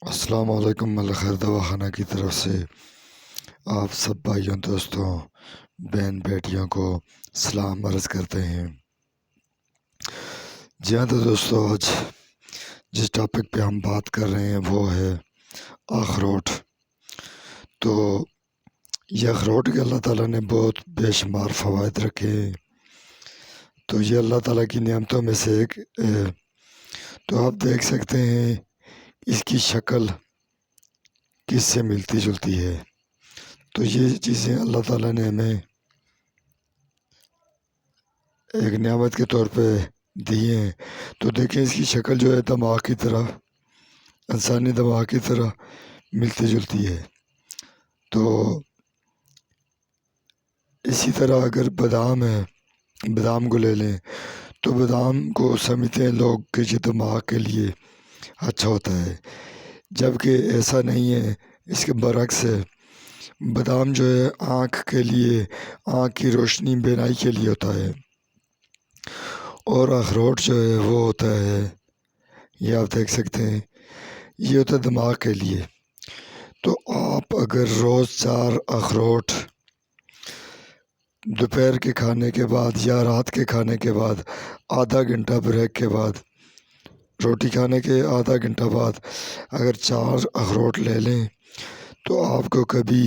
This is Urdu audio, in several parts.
السلام علیکم، الخیر دواخانہ کی طرف سے آپ سب بھائیوں دوستوں بہن بیٹیوں کو سلام عرض کرتے ہیں۔ جی ہاں، تو دوستوں آج جس ٹاپک پہ ہم بات کر رہے ہیں وہ ہے اخروٹ۔ تو یہ اخروٹ کے اللہ تعالیٰ نے بہت بے شمار فوائد رکھے ہیں، تو یہ اللہ تعالیٰ کی نعمتوں میں سے ایک ہے۔ تو آپ دیکھ سکتے ہیں اس کی شکل کس سے ملتی جلتی ہے، تو یہ چیزیں اللہ تعالیٰ نے ہمیں ایک نعمت کے طور پہ دی ہیں۔ تو دیکھیں اس کی شکل جو ہے دماغ کی طرح، انسانی دماغ کی طرح ملتی جلتی ہے۔ تو اسی طرح اگر بادام ہے، بادام کو لے لیں تو بادام کو سمجھتے ہیں لوگ کہ یہ دماغ کے لیے اچھا ہوتا ہے، جبکہ ایسا نہیں ہے، اس کے برعکس ہے۔ بادام جو ہے آنکھ کے لیے، آنکھ کی روشنی بینائی کے لیے ہوتا ہے، اور اخروٹ جو ہے وہ ہوتا ہے، یہ آپ دیکھ سکتے ہیں، یہ ہوتا ہے دماغ کے لیے۔ تو آپ اگر روز 4 اخروٹ دوپہر کے کھانے کے بعد یا رات کے کھانے کے بعد آدھا گھنٹہ بریک کے بعد، روٹی کھانے کے آدھا گھنٹہ بعد اگر 4 اخروٹ لے لیں تو آپ کو کبھی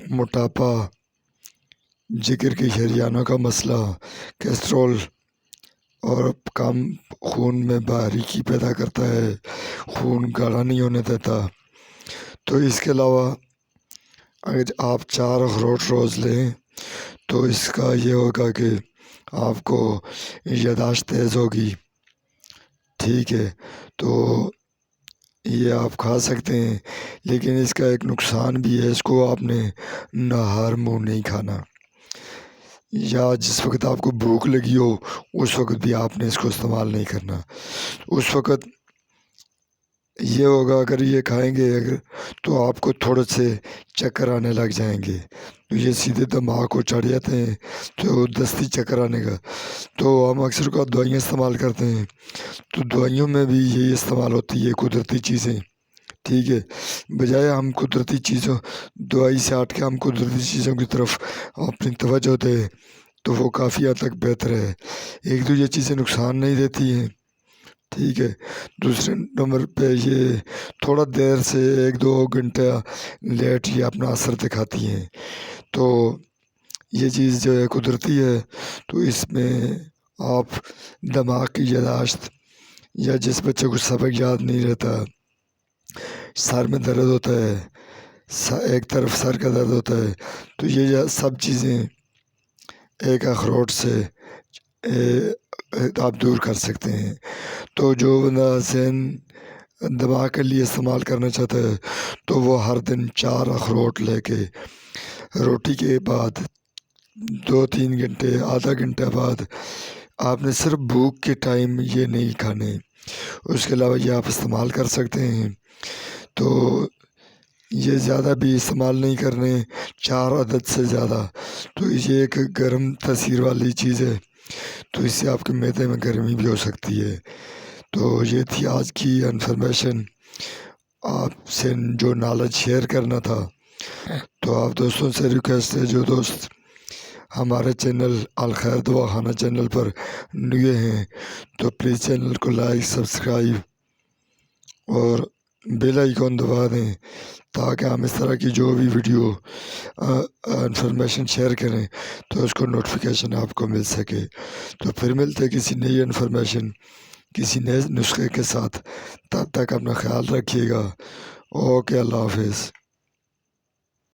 موٹاپا، جگر کی شریانوں کا مسئلہ، کیسٹرول اور کم خون میں باریکی پیدا کرتا ہے، خون گاڑھا نہیں ہونے دیتا۔ تو اس کے علاوہ اگر آپ 4 اخروٹ روز لیں تو اس کا یہ ہوگا کہ آپ کو یادداشت تیز ہوگی، ٹھیک ہے۔ تو یہ آپ کھا سکتے ہیں، لیکن اس کا ایک نقصان بھی ہے، اس کو آپ نے نہار منہ نہیں کھانا، یا جس وقت آپ کو بھوک لگی ہو اس وقت بھی آپ نے اس کو استعمال نہیں کرنا۔ اس وقت یہ ہوگا اگر یہ کھائیں گے تو آپ کو تھوڑے سے چکر آنے لگ جائیں گے، تو یہ سیدھے دماغ کو چڑھ جاتے ہیں، تو دستی چکر آنے کا۔ تو ہم اکثر کو دوائیاں استعمال کرتے ہیں، تو دوائیوں میں بھی یہی استعمال ہوتی ہے، قدرتی چیزیں، ٹھیک ہے۔ بجائے ہم قدرتی چیزوں، دوائی سے ہٹ کے ہم قدرتی چیزوں کی طرف اپنی توجہ دیں تو وہ کافی حد تک بہتر ہے۔ ایک تو یہ چیزیں نقصان نہیں دیتی ہیں، ٹھیک ہے۔ دوسرے نمبر پہ یہ تھوڑا دیر سے 1-2 گھنٹہ لیٹ یہ اپنا اثر دکھاتی ہیں، تو یہ چیز جو ہے قدرتی ہے۔ تو اس میں آپ دماغ کی یادداشت، یا جس بچے کو سبق یاد نہیں رہتا، سر میں درد ہوتا ہے، ایک طرف سر کا درد ہوتا ہے، تو یہ سب چیزیں ایک اخروٹ سے آپ دور کر سکتے ہیں۔ تو جو بندہ ذہن دماغ کے لیے استعمال کرنا چاہتا ہے تو وہ ہر دن 4 اخروٹ لے کے روٹی کے بعد 2-3 گھنٹے، آدھا گھنٹہ بعد، آپ نے صرف بھوک کے ٹائم یہ نہیں کھانے، اس کے علاوہ یہ آپ استعمال کر سکتے ہیں۔ تو یہ زیادہ بھی استعمال نہیں کرنے، 4 عدد سے زیادہ، تو یہ ایک گرم تاثیر والی چیز ہے، تو اس سے آپ کے معدے میں گرمی بھی ہو سکتی ہے۔ تو یہ تھی آج کی انفارمیشن، آپ سے جو نالج شیئر کرنا تھا۔ تو آپ دوستوں سے ریکویسٹ ہے، جو دوست ہمارے چینل الخیر دواخانہ چینل پر نئے ہیں تو پلیز چینل کو لائک، سبسکرائب اور بیل آئیکن دبا دیں، تاکہ ہم اس طرح کی جو بھی ویڈیو انفارمیشن شیئر کریں تو اس کو نوٹیفیکیشن آپ کو مل سکے۔ تو پھر ملتے کسی نئی انفارمیشن، کسی نئے نسخے کے ساتھ، تب تک اپنا خیال رکھیے گا۔ اوکے، اللہ حافظ۔